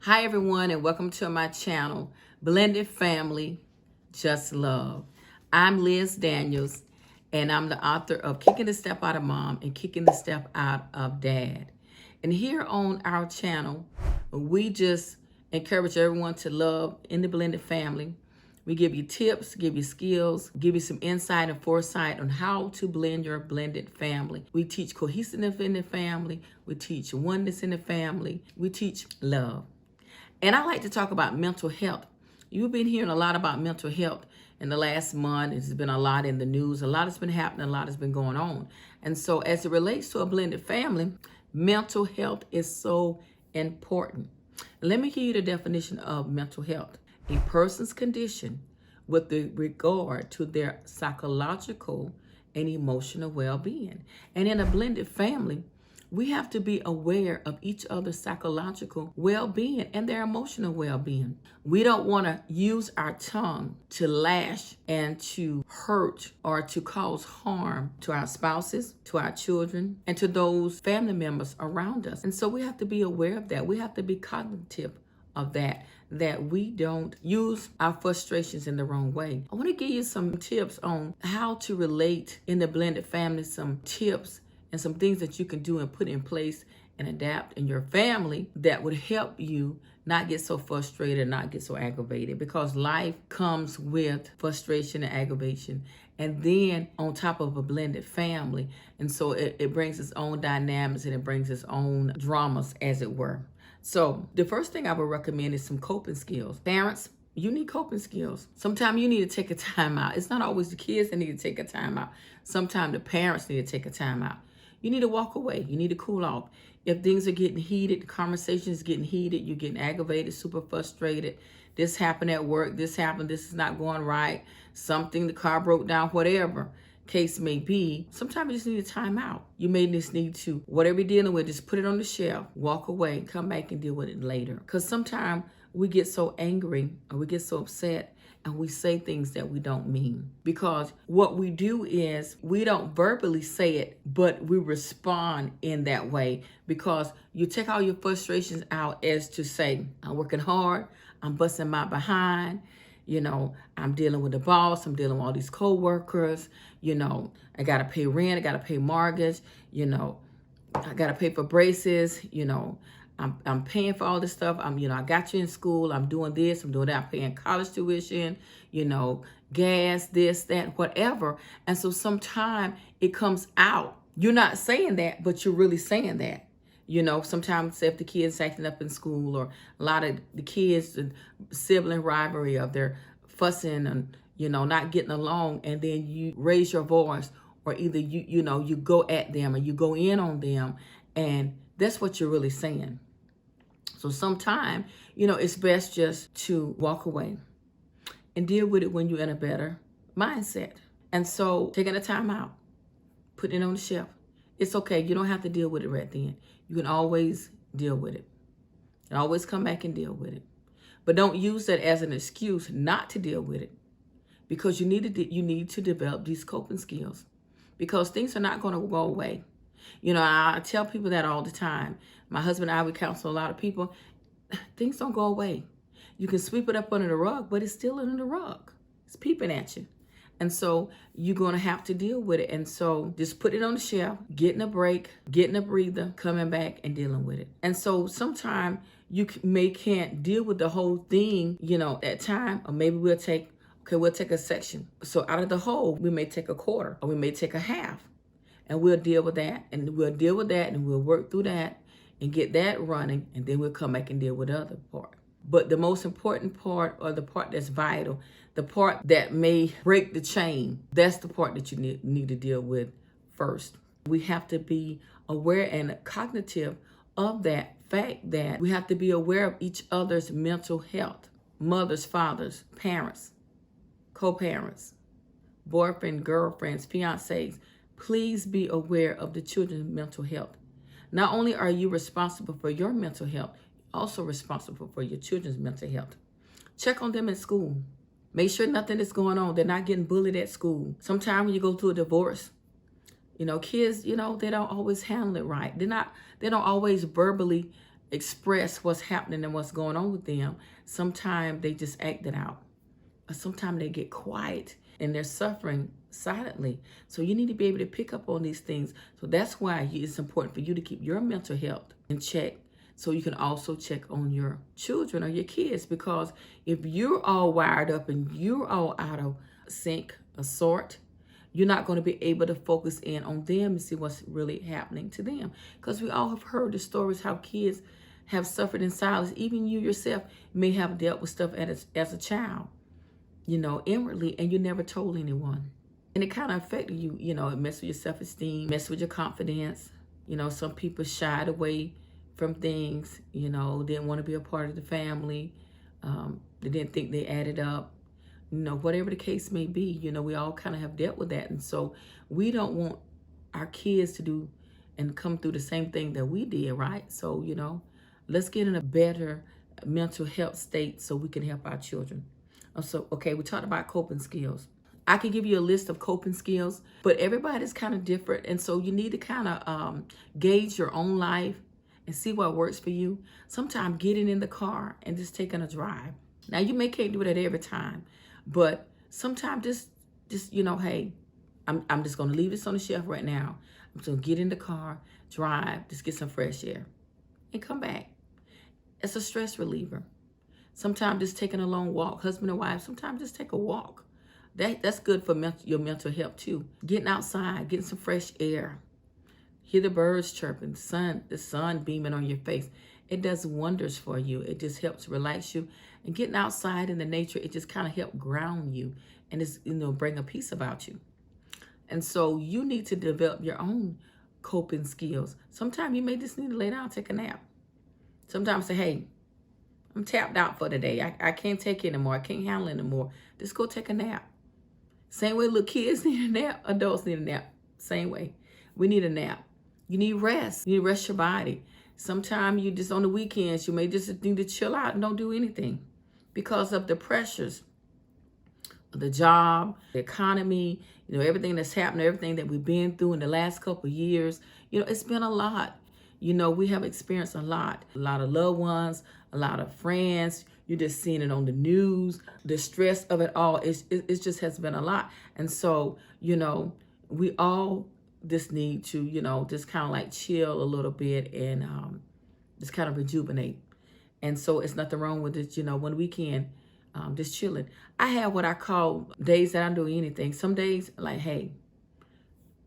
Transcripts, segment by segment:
Hi everyone, and welcome to my channel, Blended Family, Just Love. I'm Liz Daniels, and I'm the author of Kicking the Step Out of Mom and Kicking the Step Out of Dad. And here on our channel, we just encourage everyone to love in the blended family. We give you tips, give you skills, give you some insight and foresight on how to blend your blended family. We teach cohesiveness in the family. We teach oneness in the family. We teach love. And I like to talk about mental health. You've been hearing a lot about mental health in the last month. There's been a lot in the news. A lot has been happening. A lot has been going on. And so as it relates to a blended family, mental health is so important. Let me give you the definition of mental health. A person's condition with regard to their psychological and emotional well-being. And in a blended family, we have to be aware of each other's psychological well-being and their emotional well-being. We don't want to use our tongue to lash and to hurt or to cause harm to our spouses, to our children, and to those family members around us. And so we have to be aware of that. We have to be cognitive of that we don't use our frustrations in the wrong way. I want to give you some tips on how to relate in the blended family, some tips and some things that you can do and put in place and adapt in your family that would help you not get so frustrated, not get so aggravated, because life comes with frustration and aggravation. And then on top of a blended family. And so it brings its own dynamics and it brings its own dramas, as it were. So the first thing I would recommend is some coping skills. Parents, you need coping skills. Sometimes you need to take a time out. It's not always the kids that need to take a time out. Sometimes the parents need to take a time out. You need to walk away. You need to cool off. If things are getting heated, the conversation is getting heated, you're getting aggravated, super frustrated. This happened at work. This happened. This is not going right. Something, the car broke down, whatever case may be. Sometimes you just need a time out. You may just need to, whatever you're dealing with, just put it on the shelf, walk away, come back and deal with it later. Because sometimes we get so angry or we get so upset and we say things that we don't mean. Because what we do is we don't verbally say it, but we respond in that way, because you take all your frustrations out as to say, I'm working hard, I'm busting my behind, I'm dealing with the boss, I'm dealing with all these co-workers, I gotta pay rent, I gotta pay mortgage, I gotta pay for braces, I'm paying for all this stuff. I got you in school. I'm doing this. I'm doing that. I'm paying college tuition, gas, this, that, whatever. And so sometimes it comes out. You're not saying that, but you're really saying that. Sometimes if the kids acting up in school, or a lot of the kids, the sibling rivalry of their fussing and, not getting along, and then you raise your voice, or either you go at them or you go in on them, and that's what you're really saying. So sometimes, it's best just to walk away and deal with it when you're in a better mindset. And so taking a time out, putting it on the shelf. It's okay. You don't have to deal with it right then. You can always deal with it and always come back and deal with it. But don't use that as an excuse not to deal with it, because you need to develop these coping skills, because things are not going to go away. I tell people that all the time. My husband and I would counsel a lot of people. Things don't go away. You can sweep it up under the rug, but it's still under the rug. It's peeping at you. And so you're going to have to deal with it. And so just put it on the shelf, getting a break, getting a breather, coming back and dealing with it. And so sometimes you can't deal with the whole thing, at time, or maybe we'll take a section. So out of the whole, we may take a quarter, or we may take a half. And we'll deal with that, and we'll work through that and get that running, and then we'll come back and deal with the other part. But the most important part, or the part that's vital, the part that may break the chain, that's the part that you need to deal with first. We have to be aware and cognitive of that fact that we have to be aware of each other's mental health. Mothers, fathers, parents, co-parents, boyfriend, girlfriends, fiancés. Please be aware of the children's mental health. Not only are you responsible for your mental health, you're also responsible for your children's mental health. Check on them in school. Make sure nothing is going on. They're not getting bullied at school. Sometimes when you go through a divorce, kids, they don't always handle it right. They don't always verbally express what's happening and what's going on with them. Sometimes they just act it out. Or sometimes they get quiet and they're suffering silently. So you need to be able to pick up on these things. So that's why it's important for you to keep your mental health in check, so you can also check on your children or your kids. Because if you're all wired up and you're all out of sync, a sort, you're not going to be able to focus in on them and see what's really happening to them. Because we all have heard the stories how kids have suffered in silence. Even you yourself may have dealt with stuff as a child, inwardly, and you never told anyone. And it kind of affected you, it messed with your self-esteem, messed with your confidence. Some people shied away from things, didn't want to be a part of the family. They didn't think they added up. Whatever the case may be, we all kind of have dealt with that. And so we don't want our kids to do and come through the same thing that we did, right? So, let's get in a better mental health state so we can help our children. So, okay, we talked about coping skills. I can give you a list of coping skills, but everybody's kind of different. And so you need to kind of gauge your own life and see what works for you. Sometimes getting in the car and just taking a drive. Now, you can't do that every time, but sometimes just hey, I'm just going to leave this on the shelf right now. I'm just going to get in the car, drive, just get some fresh air and come back. It's a stress reliever. Sometimes just taking a long walk, husband and wife, sometimes just take a walk. That's good for your mental health too. Getting outside, getting some fresh air. Hear the birds chirping, the sun beaming on your face. It does wonders for you. It just helps relax you. And getting outside in the nature, it just kind of helps ground you and it's, bring a peace about you. And so you need to develop your own coping skills. Sometimes you may just need to lay down, take a nap. Sometimes say, hey, I'm tapped out for the day. I can't take it anymore. I can't handle it anymore. Just go take a nap. Same way little kids need a nap, adults need a nap. Same way. We need a nap. You need rest. You need to rest your body. Sometimes you just on the weekends, you may just need to chill out and don't do anything because of the pressures of the job, the economy, everything that's happening, everything that we've been through in the last couple of years. It's been a lot. We have experienced a lot of loved ones, a lot of friends. You're just seeing it on the news. The stress of it all, it just has been a lot. And so, we all just need to, just kind of like chill a little bit and just kind of rejuvenate. And so it's nothing wrong with it, when we can, just chilling. I have what I call days that I don't do anything. Some days, like, hey,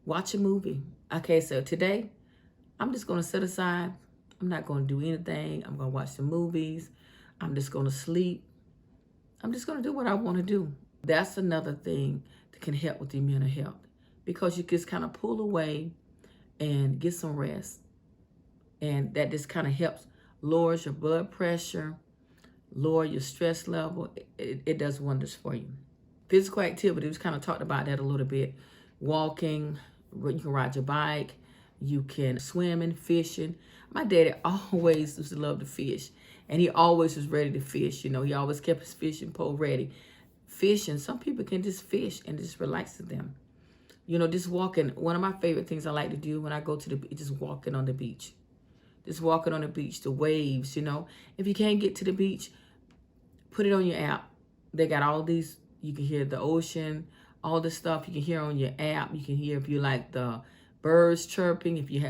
watch a movie. Okay, so today, I'm just going to set aside. I'm not going to do anything. I'm going to watch some movies. I'm just going to sleep. I'm just going to do what I want to do. That's another thing that can help with your mental health because you just kind of pull away and get some rest. And that just kind of helps lowers your blood pressure, lower your stress level. It does wonders for you. Physical activity, we kind of talked about that a little bit. Walking, you can ride your bike. You can swim and fishing. My daddy always used to love to fish. And he always was ready to fish. He always kept his fishing pole ready. Fishing, some people can just fish and just relax to them. Just walking. One of my favorite things I like to do when I go to the beach, just walking on the beach. Just walking on the beach, the waves, If you can't get to the beach, put it on your app. They got all these, you can hear the ocean, all the stuff you can hear on your app. You can hear if you like the birds chirping, if you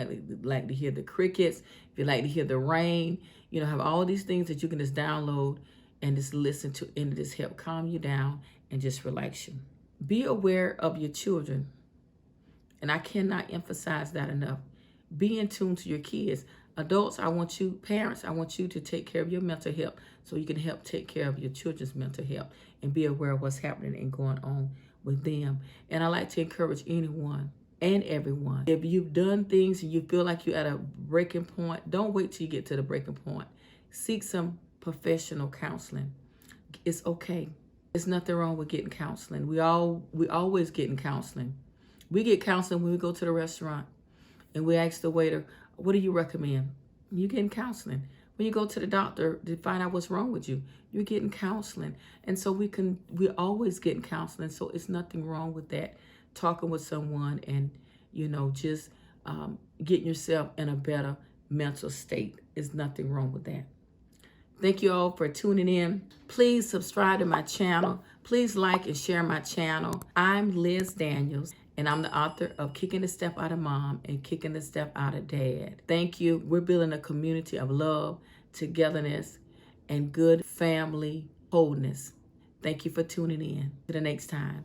like to hear the crickets, if you like to hear the rain, have all these things that you can just download and just listen to and just help calm you down and just relax you. Be aware of your children. And I cannot emphasize that enough. Be in tune to your kids. Adults, parents, I want you to take care of your mental health so you can help take care of your children's mental health and be aware of what's happening and going on with them. And I like to encourage anyone and everyone. If you've done things and you feel like you're at a breaking point, don't wait till you get to the breaking point. Seek some professional counseling. It's okay. There's nothing wrong with getting counseling. We always getting counseling. We get counseling when we go to the restaurant and we ask the waiter, what do you recommend? You're getting counseling. When you go to the doctor to find out what's wrong with you, you're getting counseling. And so we're always getting counseling. So it's nothing wrong with that. Talking with someone and, just getting yourself in a better mental state. There's nothing wrong with that. Thank you all for tuning in. Please subscribe to my channel. Please like and share my channel. I'm Liz Daniels, and I'm the author of Kicking the Step Out of Mom and Kicking the Step Out of Dad. Thank you. We're building a community of love, togetherness, and good family wholeness. Thank you for tuning in. To the next time.